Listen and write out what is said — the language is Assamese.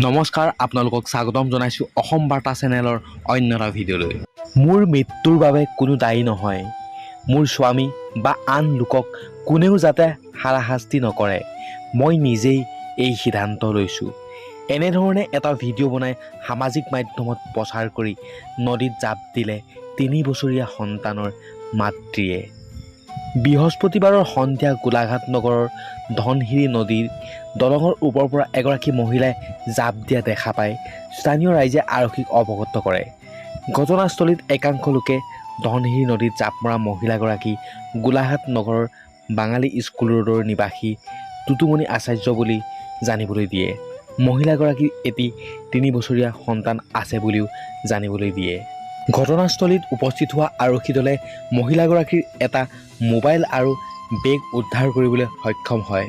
নমস্কাৰ, আপোনালোকক স্বাগতম জনাইছোঁ অসম বাৰ্তা চেনেলৰ অন্য এটা ভিডিঅ'লৈ। মোৰ মৃত্যুৰ বাবে কোনো দায়ী নহয়। মোৰ স্বামী বা আন লোকক কোনেও যাতে হাৰাশাস্তি নকৰে, মই নিজেই এই সিদ্ধান্ত লৈছোঁ। এনেধৰণে এটা ভিডিঅ' বনাই সামাজিক মাধ্যমত প্ৰচাৰ কৰি নদীত জাপ দিলে 3 বছৰীয়া সন্তানৰ মাতৃয়ে। বৃহস্পতিবাৰৰ সন্ধিয়া গোলাঘাট নগৰৰ ধনশিৰি নদীৰ দলঙৰ ওপৰৰ পৰা এগৰাকী মহিলাই জাপ দিয়া দেখা পাই স্থানীয় ৰাইজে আৰক্ষীক অৱগত কৰে। ঘটনাস্থলীত একাংশ লোকে ধনশিৰি নদীত জাপ মৰা মহিলাগৰাকী গোলাঘাট নগৰৰ বাঙালী স্কুল ৰোডৰ নিবাসী টুটুমণি আচাৰ্য বুলি জানিবলৈ দিয়ে। মহিলাগৰাকীৰ এটি 3 বছৰীয়া সন্তান আছে বুলিও জানিবলৈ দিয়ে। ঘটনাস্থলীত উপস্থিত হোৱা আৰক্ষী দলে মহিলাগৰাকীৰ এটা মোবাইল আৰু বেগ উদ্ধাৰ কৰিবলৈ সক্ষম হয়।